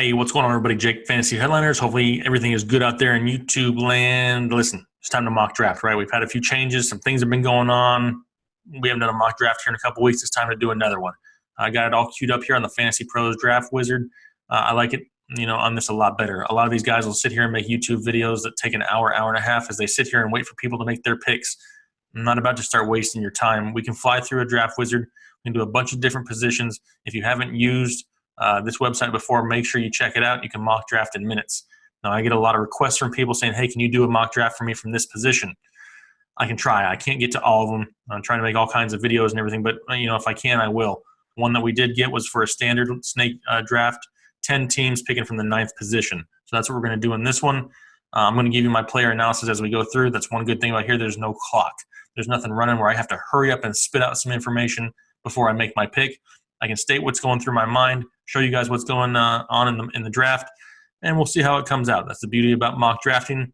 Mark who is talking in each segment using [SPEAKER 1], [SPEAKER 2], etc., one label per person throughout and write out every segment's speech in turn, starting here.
[SPEAKER 1] Hey, what's going on, everybody? Jake, Fantasy Headliners. Hopefully everything is good out there in YouTube land. Listen, it's time to mock draft, right? We've had a few changes. Some things have been going on. We haven't done a mock draft here in a couple weeks. It's time to do another one. I got it all queued up here on the Fantasy Pros Draft Wizard. I like it, on this a lot better. A lot of these guys will sit here and make YouTube videos that take an hour, hour and a half as they sit here and wait for people to make their picks. I'm not about to start wasting your time. We can fly through a draft wizard. We can do a bunch of different positions. If you haven't used this website before, make sure you check it out. You can mock draft in minutes. Now, I get a lot of requests from people saying, hey, can you do a mock draft for me from this position? I can try. I can't get to all of them. I'm trying to make all kinds of videos and everything, but if I can, I will. One that we did get was for a standard snake draft, 10 teams picking from the 9th position. So that's what we're going to do in this one. I'm going to give you my player analysis as we go through. That's one good thing about here. There's no clock. There's nothing running where I have to hurry up and spit out some information before I make my pick. I can state what's going through my mind, show you guys what's going on in the draft, and we'll see how it comes out. That's the beauty about mock drafting.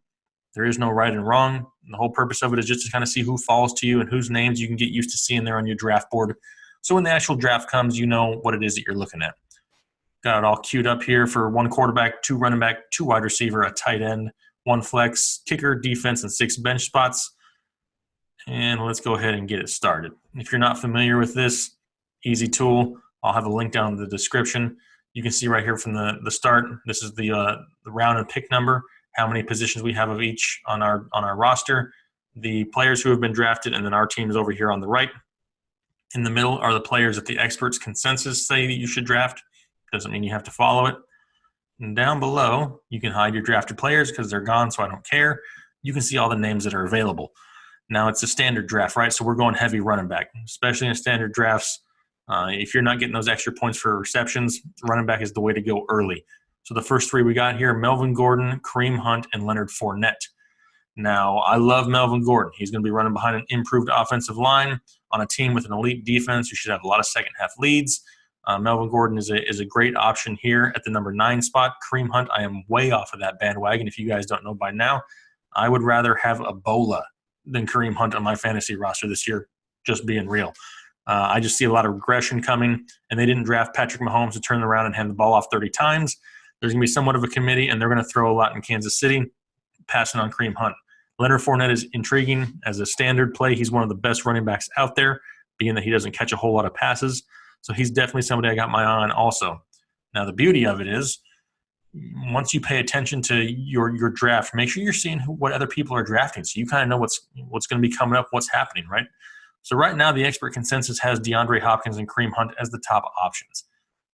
[SPEAKER 1] There is no right and wrong. The whole purpose of it is just to kind of see who falls to you and whose names you can get used to seeing there on your draft board. So when the actual draft comes, you know what it is that you're looking at. Got it all queued up here for 1 quarterback, 2 running back, 2 wide receiver, a tight end, 1 flex, kicker, defense, and 6 bench spots. And let's go ahead and get it started. If you're not familiar with this, easy tool. I'll have a link down in the description. You can see right here from the start, this is the round and pick number, how many positions we have of each on our roster, the players who have been drafted, and then our team is over here on the right. In the middle are the players that the experts' consensus say that you should draft. Doesn't mean you have to follow it. And down below, you can hide your drafted players because they're gone, so I don't care. You can see all the names that are available. Now, it's a standard draft, right? So we're going heavy running back, especially in standard drafts. If you're not getting those extra points for receptions, running back is the way to go early. So the first 3 we got here, Melvin Gordon, Kareem Hunt, and Leonard Fournette. Now, I love Melvin Gordon. He's going to be running behind an improved offensive line on a team with an elite defense. You should have a lot of second-half leads. Melvin Gordon is a great option here at the number 9 spot. Kareem Hunt, I am way off of that bandwagon. If you guys don't know by now, I would rather have Ebola than Kareem Hunt on my fantasy roster this year, just being real. I just see a lot of regression coming, and they didn't draft Patrick Mahomes to turn around and hand the ball off 30 times. There's going to be somewhat of a committee, and they're going to throw a lot in Kansas City, passing on Kareem Hunt. Leonard Fournette is intriguing as a standard play. He's one of the best running backs out there, being that he doesn't catch a whole lot of passes. So he's definitely somebody I got my eye on also. Now, the beauty of it is, once you pay attention to your draft, make sure you're seeing what other people are drafting so you kind of know what's going to be coming up, what's happening, right? So right now, the expert consensus has DeAndre Hopkins and Kareem Hunt as the top options.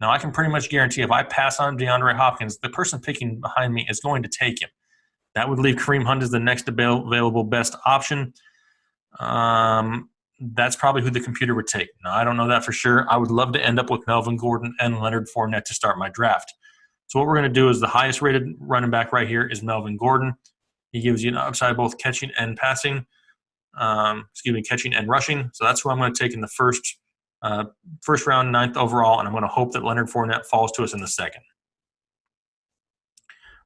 [SPEAKER 1] Now, I can pretty much guarantee if I pass on DeAndre Hopkins, the person picking behind me is going to take him. That would leave Kareem Hunt as the next available best option. That's probably who the computer would take. Now, I don't know that for sure. I would love to end up with Melvin Gordon and Leonard Fournette to start my draft. So what we're going to do is the highest rated running back right here is Melvin Gordon. He gives you an upside both catching and passing. Catching and rushing. So that's who I'm going to take in the first round, 9th overall, and I'm going to hope that Leonard Fournette falls to us in the 2nd,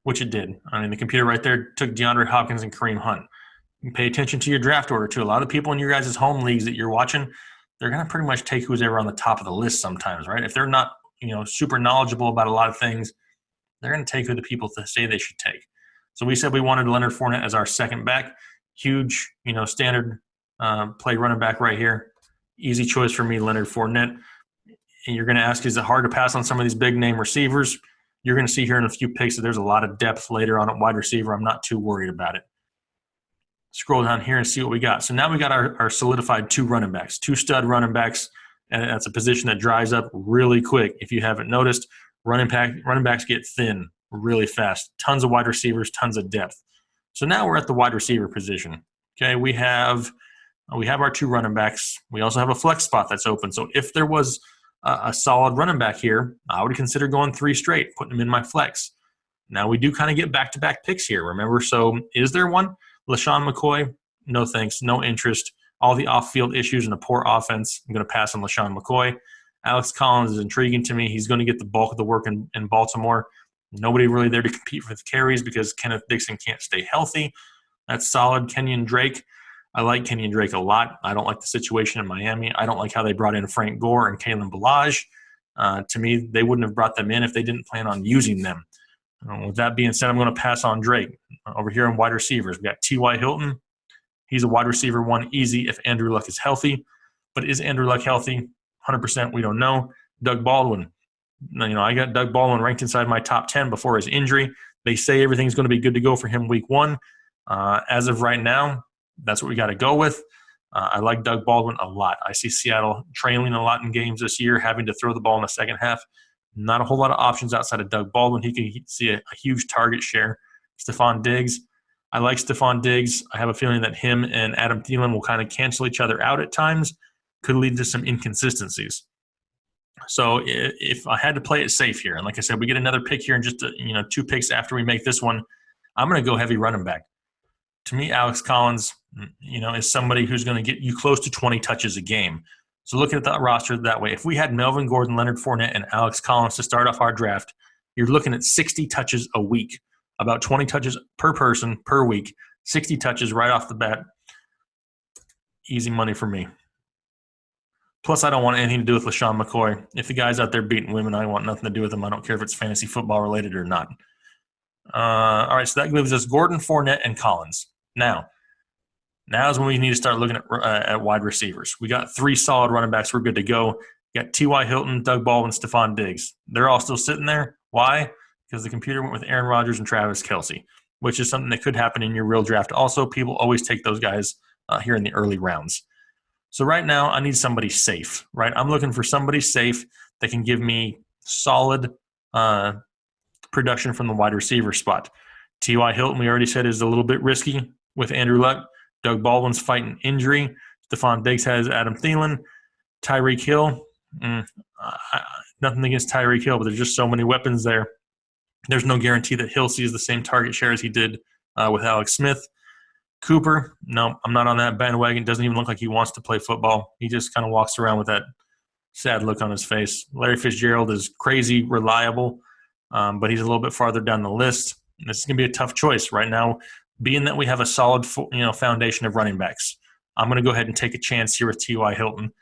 [SPEAKER 1] which it did. I mean, the computer right there took DeAndre Hopkins and Kareem Hunt. You pay attention to your draft order, too. A lot of the people in your guys' home leagues that you're watching, they're going to pretty much take who's ever on the top of the list sometimes, right? If they're not, super knowledgeable about a lot of things, they're going to take who the people say they should take. So we said we wanted Leonard Fournette as our 2nd back. Huge, standard play running back right here. Easy choice for me, Leonard Fournette. And you're going to ask, is it hard to pass on some of these big-name receivers? You're going to see here in a few picks that there's a lot of depth later on at wide receiver. I'm not too worried about it. Scroll down here and see what we got. So now we got our solidified 2 running backs, 2 stud running backs, and that's a position that dries up really quick. If you haven't noticed, running backs get thin really fast. Tons of wide receivers, tons of depth. So now we're at the wide receiver position. Okay, we have our 2 running backs. We also have a flex spot that's open. So if there was a solid running back here, I would consider going 3 straight, putting them in my flex. Now we do kind of get back-to-back picks here, remember? So is there one? LaShawn McCoy, no thanks, no interest. All the off-field issues and a poor offense, I'm going to pass on LaShawn McCoy. Alex Collins is intriguing to me. He's going to get the bulk of the work in Baltimore. Nobody really there to compete for the carries because Kenneth Dixon can't stay healthy. That's solid. Kenyon Drake. I like Kenyon Drake a lot. I don't like the situation in Miami. I don't like how they brought in Frank Gore and Kalen Ballage. To me, they wouldn't have brought them in if they didn't plan on using them. With that being said, I'm going to pass on Drake. Over here in wide receivers, we got T.Y. Hilton. He's a wide receiver one easy if Andrew Luck is healthy. But is Andrew Luck healthy? 100% we don't know. Doug Baldwin. I got Doug Baldwin ranked inside my top 10 before his injury. They say everything's going to be good to go for him week one. As of right now, that's what we got to go with. I like Doug Baldwin a lot. I see Seattle trailing a lot in games this year, having to throw the ball in the second half. Not a whole lot of options outside of Doug Baldwin. He can see a huge target share. Stephon Diggs. I like Stephon Diggs. I have a feeling that him and Adam Thielen will kind of cancel each other out at times. Could lead to some inconsistencies. So if I had to play it safe here, and like I said, we get another pick here in just 2 picks after we make this one, I'm going to go heavy running back. To me, Alex Collins, is somebody who's going to get you close to 20 touches a game. So looking at the roster that way, if we had Melvin Gordon, Leonard Fournette, and Alex Collins to start off our draft, you're looking at 60 touches a week, about 20 touches per person per week, 60 touches right off the bat. Easy money for me. Plus, I don't want anything to do with LaShawn McCoy. If the guy's out there beating women, I want nothing to do with him. I don't care if it's fantasy football related or not. All right, so that gives us Gordon, Fournette, and Collins. Now is when we need to start looking at wide receivers. We got 3 solid running backs. We're good to go. We got T.Y. Hilton, Doug Baldwin, Stephon Diggs. They're all still sitting there. Why? Because the computer went with Aaron Rodgers and Travis Kelce, which is something that could happen in your real draft. Also, people always take those guys here in the early rounds. So right now, I need somebody safe, right? I'm looking for somebody safe that can give me solid production from the wide receiver spot. T.Y. Hilton, we already said, is a little bit risky with Andrew Luck. Doug Baldwin's fighting injury. Stephon Diggs has Adam Thielen. Tyreek Hill, nothing against Tyreek Hill, but there's just so many weapons there. There's no guarantee that Hill sees the same target share as he did with Alex Smith. Cooper, no, I'm not on that bandwagon. Doesn't even look like he wants to play football. He just kind of walks around with that sad look on his face. Larry Fitzgerald is crazy reliable, but he's a little bit farther down the list. This is going to be a tough choice right now, being that we have a solid foundation of running backs. I'm going to go ahead and take a chance here with T.Y. Hilton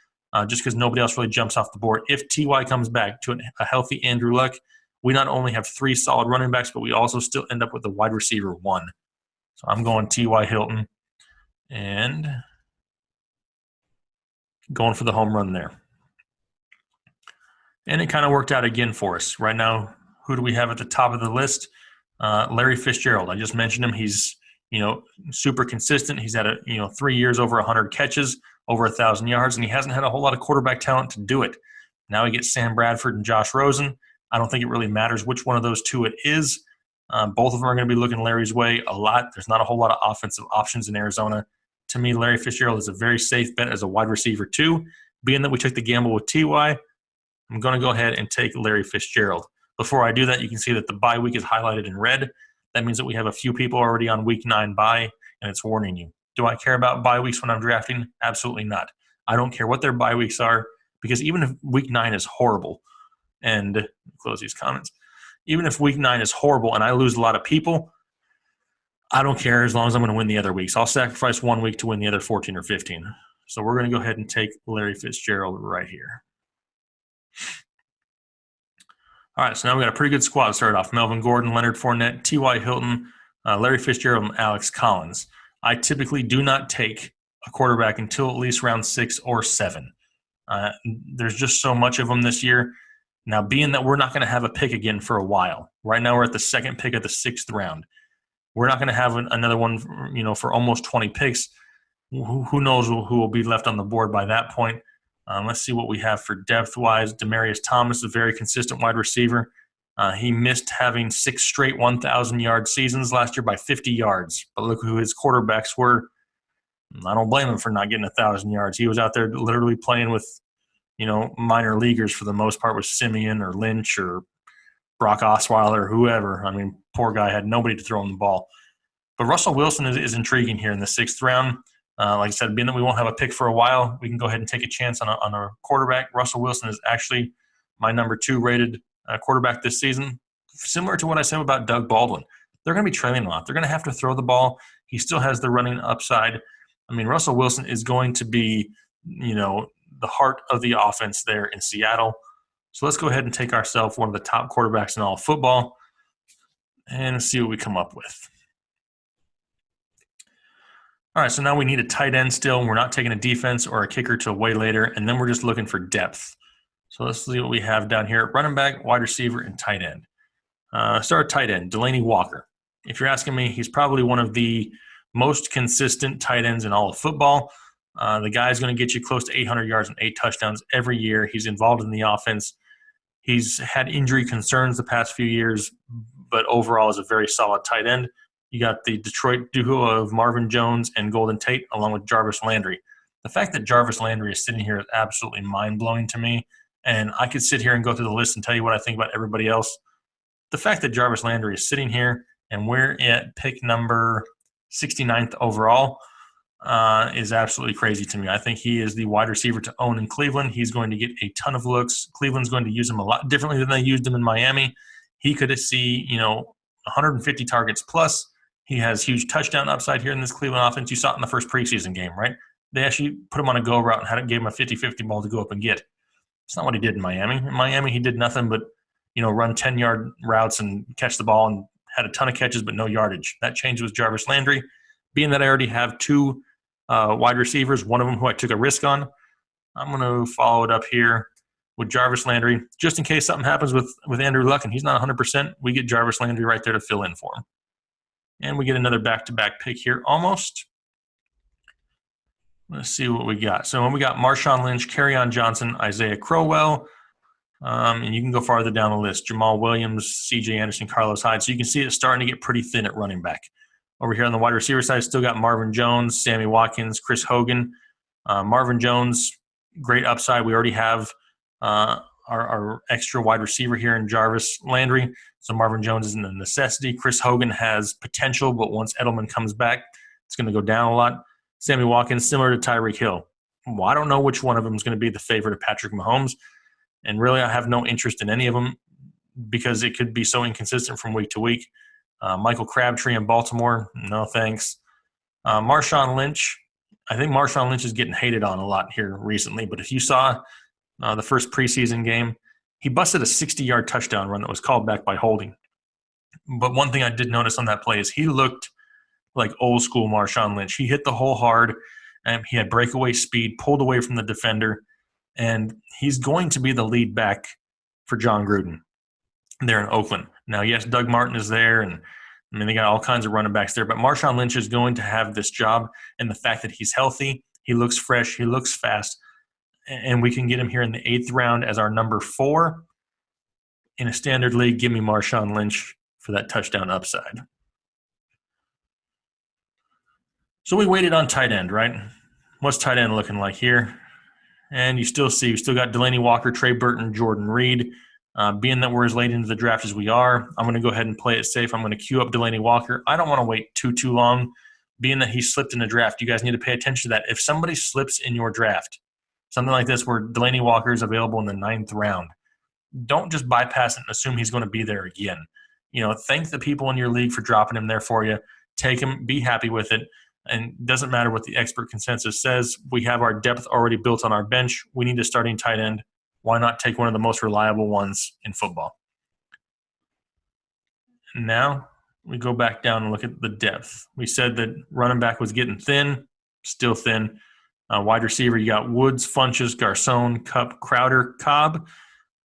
[SPEAKER 1] just because nobody else really jumps off the board. If T.Y. comes back to a healthy Andrew Luck, we not only have 3 solid running backs, but we also still end up with a wide receiver 1. So I'm going T.Y. Hilton and going for the home run there. And it kind of worked out again for us. Right now, who do we have at the top of the list? Larry Fitzgerald. I just mentioned him. He's, super consistent. He's had 3 years over 100 catches, over 1,000 yards, and he hasn't had a whole lot of quarterback talent to do it. Now he gets Sam Bradford and Josh Rosen. I don't think it really matters which one of those 2 it is. Both of them are going to be looking Larry's way a lot. There's not a whole lot of offensive options in Arizona. To me, Larry Fitzgerald is a very safe bet as a wide receiver 2. Being that we took the gamble with T.Y., I'm going to go ahead and take Larry Fitzgerald. Before I do that, you can see that the bye week is highlighted in red. That means that we have a few people already on week 9 bye, and it's warning you. Do I care about bye weeks when I'm drafting? Absolutely not. I don't care what their bye weeks are, because even if week 9 is horrible, and close these comments, even if week 9 is horrible and I lose a lot of people, I don't care as long as I'm going to win the other weeks. I'll sacrifice 1 week to win the other 14 or 15. So we're going to go ahead and take Larry Fitzgerald right here. All right, so now we got a pretty good squad to start off. Melvin Gordon, Leonard Fournette, T.Y. Hilton, Larry Fitzgerald, and Alex Collins. I typically do not take a quarterback until at least round 6 or 7. There's just so much of them this year. Now, being that we're not going to have a pick again for a while, right now we're at the 2nd pick of the 6th round. We're not going to have another one, for almost 20 picks. Who knows who will be left on the board by that point. Let's see what we have for depth-wise. Demaryius Thomas, a very consistent wide receiver. He missed having 6 straight 1,000-yard seasons last year by 50 yards. But look who his quarterbacks were. I don't blame him for not getting 1,000 yards. He was out there literally playing with minor leaguers for the most part, with Simeon or Lynch or Brock Osweiler or whoever. I mean, poor guy had nobody to throw him the ball. But Russell Wilson is intriguing here in the 6th round. Like I said, being that we won't have a pick for a while, we can go ahead and take a chance on a quarterback. Russell Wilson is actually my number 2 rated quarterback this season. Similar to what I said about Doug Baldwin. They're going to be trailing a lot. They're going to have to throw the ball. He still has the running upside. I mean, Russell Wilson is going to be, the heart of the offense there in Seattle. So let's go ahead and take ourselves one of the top quarterbacks in all of football and see what we come up with. All right, so now we need a tight end still. We're not taking a defense or a kicker till way later, and then we're just looking for depth. So let's see what we have down here. Running back, wide receiver, and tight end. Start tight end, Delaney Walker. If you're asking me, he's probably one of the most consistent tight ends in all of football. The guy's going to get you close to 800 yards and 8 touchdowns every year. He's involved in the offense. He's had injury concerns the past few years, but overall is a very solid tight end. You got the Detroit duo of Marvin Jones and Golden Tate, along with Jarvis Landry. The fact that Jarvis Landry is sitting here is absolutely mind-blowing to me, and I could sit here and go through the list and tell you what I think about everybody else. The fact that Jarvis Landry is sitting here and we're at pick number 69th overall is absolutely crazy to me. I think he is the wide receiver to own in Cleveland. He's going to get a ton of looks. Cleveland's going to use him a lot differently than they used him in Miami. He could see, 150 targets plus. He has huge touchdown upside here in this Cleveland offense. You saw it in the first preseason game, right? They actually put him on a go route and gave him a 50-50 ball to go up and get. It's not what he did in Miami. In Miami, he did nothing but, run 10-yard routes and catch the ball and had a ton of catches but no yardage. That changed with Jarvis Landry. Being that I already have 2 wide receivers, one of them who I took a risk on, I'm going to follow it up here with Jarvis Landry. Just in case something happens with Andrew Luck and he's not 100%, we get Jarvis Landry right there to fill in for him. And we get another back-to-back pick here almost. Let's see what we got. So when we got Marshawn Lynch, Kerryon Johnson, Isaiah Crowell, and you can go farther down the list. Jamal Williams, C.J. Anderson, Carlos Hyde. So you can see it's starting to get pretty thin at running back. Over here on the wide receiver side, still got Marvin Jones, Sammy Watkins, Chris Hogan. Marvin Jones, great upside. We already have our extra wide receiver here in Jarvis Landry. So Marvin Jones isn't a necessity. Chris Hogan has potential, but once Edelman comes back, it's going to go down a lot. Sammy Watkins, similar to Tyreek Hill. Well, I don't know which one of them is going to be the favorite of Patrick Mahomes. And really, I have no interest in any of them because it could be so inconsistent from week to week. Michael Crabtree in Baltimore, no thanks. Marshawn Lynch, I think Marshawn Lynch is getting hated on a lot here recently. But if you saw the first preseason game, he busted a 60-yard touchdown run that was called back by holding. But one thing I did notice on that play is he looked like old-school Marshawn Lynch. He hit the hole hard, and he had breakaway speed, pulled away from the defender, and he's going to be the lead back for John Gruden there in Oakland. Now, yes, Doug Martin is there, and they got all kinds of running backs there, but Marshawn Lynch is going to have this job, and the fact that he's healthy, he looks fresh, he looks fast, and we can get him here in the 8th round as our number 4 in a standard league. Give me Marshawn Lynch for that touchdown upside. So we waited on tight end, right? What's tight end looking like here? And you still got Delaney Walker, Trey Burton, Jordan Reed. Being that we're as late into the draft as we are, I'm going to go ahead and play it safe. I'm going to queue up Delaney Walker. I don't want to wait too long. Being that he slipped in the draft, you guys need to pay attention to that. If somebody slips in your draft, something like this where Delaney Walker is available in the 9th round, don't just bypass it and assume he's going to be there again. Thank the people in your league for dropping him there for you. Take him, be happy with it. And it doesn't matter what the expert consensus says. We have our depth already built on our bench. We need a starting tight end. Why not take one of the most reliable ones in football? Now we go back down and look at the depth. We said that running back was getting thin, still thin. Wide receiver, you got Woods, Funches, Garcon, Kupp, Crowder, Cobb.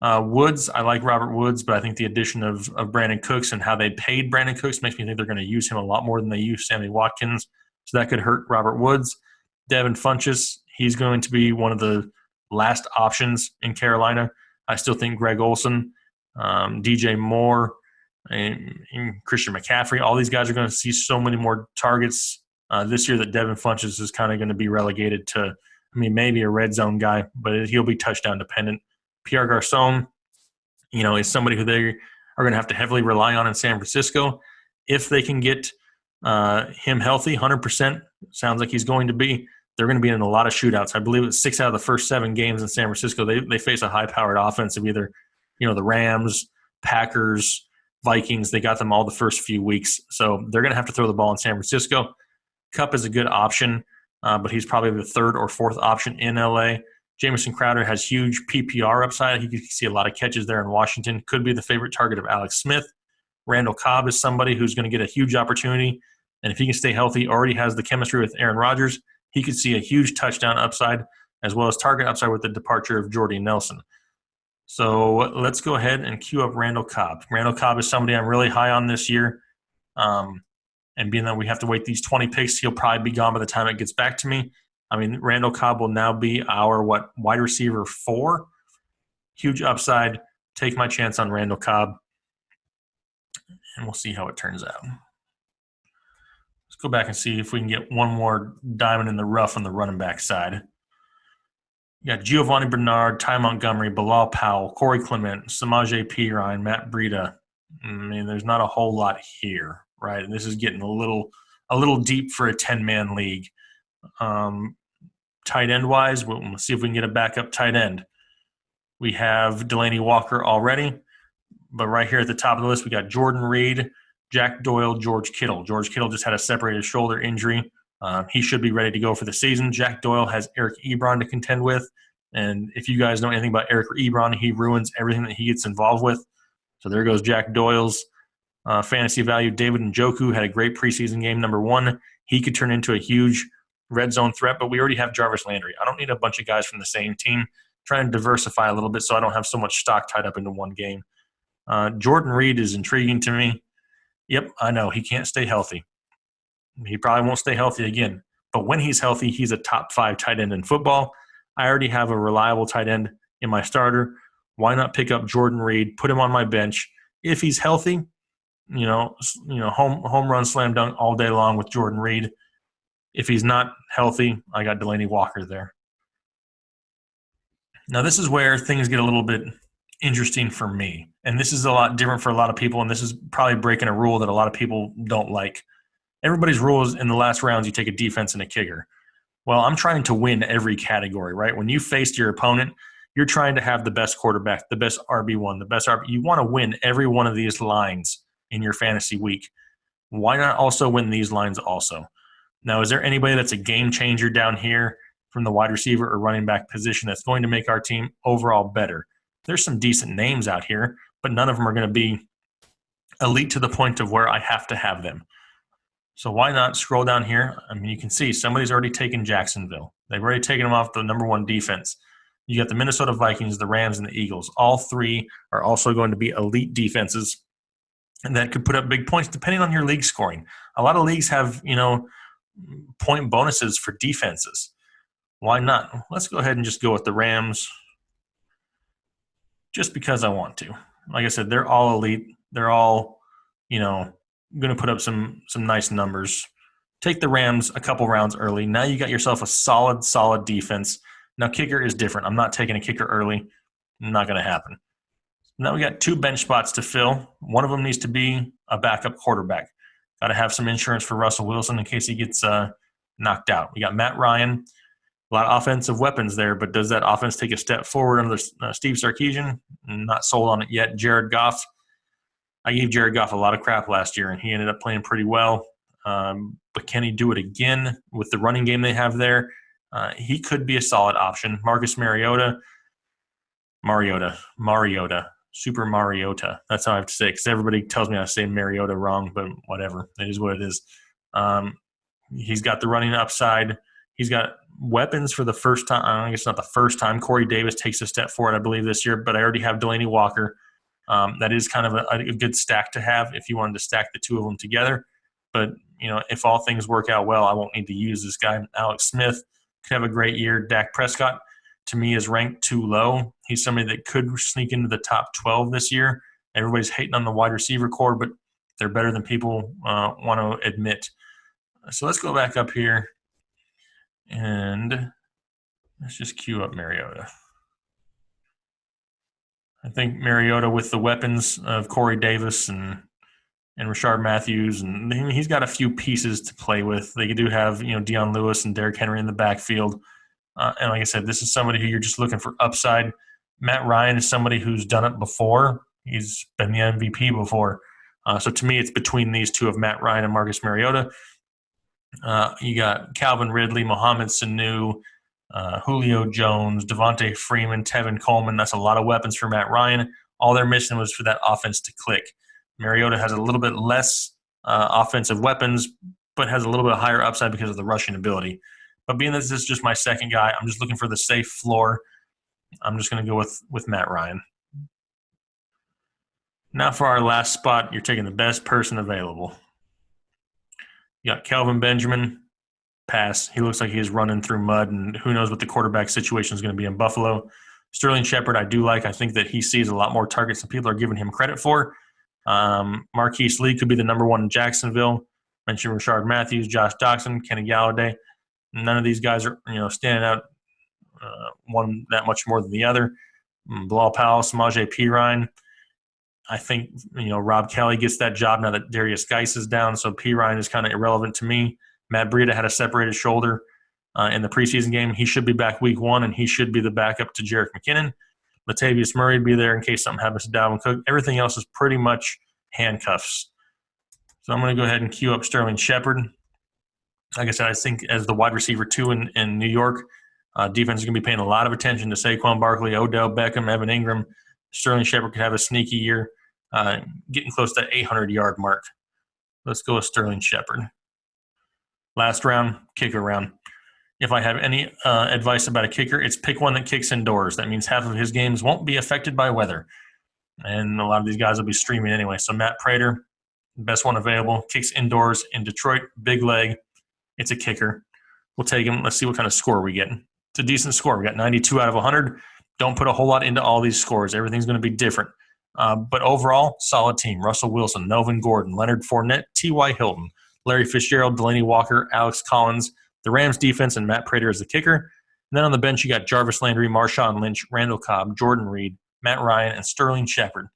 [SPEAKER 1] Woods, I like Robert Woods, but I think the addition of Brandon Cooks and how they paid Brandon Cooks makes me think they're going to use him a lot more than they use Sammy Watkins. So that could hurt Robert Woods. Devin Funches, he's going to be one of the last options in Carolina. I still think Greg Olsen, DJ Moore, and Christian McCaffrey, all these guys are going to see so many more targets this year that Devin Funches is kind of going to be relegated to, maybe a red zone guy, but he'll be touchdown dependent. Pierre Garcon, is somebody who they are going to have to heavily rely on in San Francisco. If they can get him healthy, 100%, sounds like he's going to be. They're going to be in a lot of shootouts. I believe it's 6 out of the first 7 games in San Francisco. They face a high-powered offense of either, the Rams, Packers, Vikings. They got them all the first few weeks. So they're going to have to throw the ball in San Francisco. Kupp is a good option, but he's probably the 3rd or 4th option in LA. Jamison Crowder has huge PPR upside. He could see a lot of catches there in Washington. Could be the favorite target of Alex Smith. Randall Cobb is somebody who's going to get a huge opportunity. And if he can stay healthy, already has the chemistry with Aaron Rodgers, he could see a huge touchdown upside as well as target upside with the departure of Jordy Nelson. So let's go ahead and queue up Randall Cobb. Randall Cobb is somebody I'm really high on this year. And being that we have to wait these 20 picks, he'll probably be gone by the time it gets back to me. I mean, Randall Cobb will now be our, wide receiver 4? Huge upside. Take my chance on Randall Cobb. And we'll see how it turns out. Let's go back and see if we can get one more diamond in the rough on the running back side. You got Giovanni Bernard, Ty Montgomery, Bilal Powell, Corey Clement, Samaje Perine, Matt Breida. I mean, there's not a whole lot here, right? And this is getting a little deep for a 10-man league. Tight end wise, we'll see if we can get a backup tight end. We have Delaney Walker already, but right here at the top of the list, we got Jordan Reed, Jack Doyle, George Kittle. George Kittle just had a separated shoulder injury. He should be ready to go for the season. Jack Doyle has Eric Ebron to contend with. And if you guys know anything about Eric Ebron, he ruins everything that he gets involved with. So there goes Jack Doyle's fantasy value. David Njoku had a great preseason game, number 1. He could turn into a huge red zone threat, but we already have Jarvis Landry. I don't need a bunch of guys from the same team. Trying to diversify a little bit so I don't have so much stock tied up into one game. Jordan Reed is intriguing to me. Yep, I know. He can't stay healthy. He probably won't stay healthy again. But when he's healthy, he's a top 5 tight end in football. I already have a reliable tight end in my starter. Why not pick up Jordan Reed, put him on my bench? If he's healthy, home run, slam dunk all day long with Jordan Reed. If he's not healthy, I got Delaney Walker there. Now, this is where things get a little bit interesting for me. And this is a lot different for a lot of people, and this is probably breaking a rule that a lot of people don't like. Everybody's rule is in the last rounds you take a defense and a kicker. Well, I'm trying to win every category, right? When you faced your opponent, you're trying to have the best quarterback, the best RB1, the best RB. You want to win every one of these lines in your fantasy week. Why not also win these lines also? Now, is there anybody that's a game changer down here from the wide receiver or running back position that's going to make our team overall better? There's some decent names out here, but none of them are going to be elite to the point of where I have to have them. So why not scroll down here? I mean, you can see somebody's already taken Jacksonville. They've already taken them off the number 1 defense. You got the Minnesota Vikings, the Rams, and the Eagles. All 3 are also going to be elite defenses, and that could put up big points depending on your league scoring. A lot of leagues have, point bonuses for defenses. Why not? Let's go ahead and just go with the Rams just because I want to. Like I said, they're all elite. They're all, going to put up some nice numbers. Take the Rams a couple rounds early. Now you got yourself a solid defense. Now kicker is different. I'm not taking a kicker early. Not going to happen. Now we got 2 bench spots to fill. One of them needs to be a backup quarterback. Got to have some insurance for Russell Wilson in case he gets knocked out. We got Matt Ryan. A lot of offensive weapons there, but does that offense take a step forward under Steve Sarkisian? Not sold on it yet. Jared Goff. I gave Jared Goff a lot of crap last year, and he ended up playing pretty well. But can he do it again with the running game they have there? He could be a solid option. Marcus Mariota. Super Mariota. That's how I have to say it because everybody tells me I say Mariota wrong, but whatever. It is what it is. He's got the running upside. He's got weapons for the first time. I guess not the first time. Corey Davis takes a step forward, I believe, this year, but I already have Delaney Walker. That is kind of a good stack to have if you wanted to stack the 2 of them together. But, if all things work out well, I won't need to use this guy. Alex Smith could have a great year. Dak Prescott, to me, is ranked too low. He's somebody that could sneak into the top 12 this year. Everybody's hating on the wide receiver core, but they're better than people want to admit. So let's go back up here, and let's just queue up Mariota. I think Mariota with the weapons of Corey Davis and Rashard Matthews, and he's got a few pieces to play with. They do have, Deion Lewis and Derrick Henry in the backfield. And like I said, this is somebody who you're just looking for upside. Matt Ryan is somebody who's done it before. He's been the MVP before. So to me, it's between these 2 of Matt Ryan and Marcus Mariota. You got Calvin Ridley, Mohamed Sanu, Julio Jones, Devontae Freeman, Tevin Coleman. That's a lot of weapons for Matt Ryan. All they're missing was for that offense to click. Mariota has a little bit less offensive weapons, but has a little bit higher upside because of the rushing ability. But being that this is just my second guy, I'm just looking for the safe floor. I'm just going to go with Matt Ryan. Now for our last spot, you're taking the best person available. You got Kelvin Benjamin. Pass. He looks like he's running through mud, and who knows what the quarterback situation is going to be in Buffalo. Sterling Shepard, I do like. I think that he sees a lot more targets than people are giving him credit for. Marquise Lee could be the number one in Jacksonville. Mentioned Rashard Matthews, Josh Doxson, Kenny Galladay. None of these guys are standing out one that much more than the other. Bilal Powell, Samaje Perine. I think Rob Kelly gets that job now that Darius Geis is down, so Perine is kind of irrelevant to me. Matt Breida had a separated shoulder in the preseason game. He should be back week 1, and he should be the backup to Jerick McKinnon. Latavius Murray would be there in case something happens to Dalvin Cook. Everything else is pretty much handcuffs. So I'm going to go ahead and queue up Sterling Shepard. Like I said, I think as the wide receiver 2 in New York, defense is going to be paying a lot of attention to Saquon Barkley, Odell Beckham, Evan Ingram. Sterling Shepard could have a sneaky year, getting close to that 800-yard mark. Let's go with Sterling Shepard. Last round, kicker round. If I have any advice about a kicker, it's pick one that kicks indoors. That means half of his games won't be affected by weather. And a lot of these guys will be streaming anyway. So Matt Prater, best one available, kicks indoors in Detroit, big leg. It's a kicker. We'll take him. Let's see what kind of score we get. It's a decent score. We got 92 out of 100. Don't put a whole lot into all these scores. Everything's going to be different. But overall, solid team. Russell Wilson, Melvin Gordon, Leonard Fournette, T.Y. Hilton, Larry Fitzgerald, Delaney Walker, Alex Collins, the Rams defense, and Matt Prater as the kicker. And then on the bench, you got Jarvis Landry, Marshawn Lynch, Randall Cobb, Jordan Reed, Matt Ryan, and Sterling Shepard.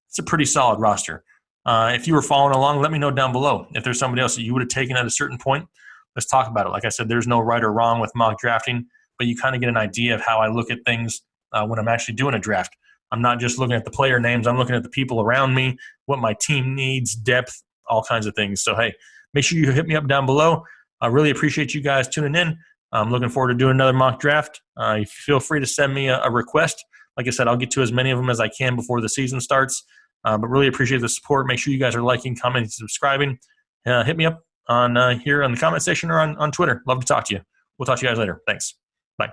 [SPEAKER 1] It's a pretty solid roster. If you were following along, let me know down below. If there's somebody else that you would have taken at a certain point, let's talk about it. Like I said, there's no right or wrong with mock drafting, but you kind of get an idea of how I look at things when I'm actually doing a draft. I'm not just looking at the player names. I'm looking at the people around me, what my team needs, depth, all kinds of things. So, hey, make sure you hit me up down below. I really appreciate you guys tuning in. I'm looking forward to doing another mock draft. Feel free to send me a request. Like I said, I'll get to as many of them as I can before the season starts. But really appreciate the support. Make sure you guys are liking, commenting, subscribing. Hit me up on here on the comment section or on Twitter. Love to talk to you. We'll talk to you guys later. Thanks. Bye.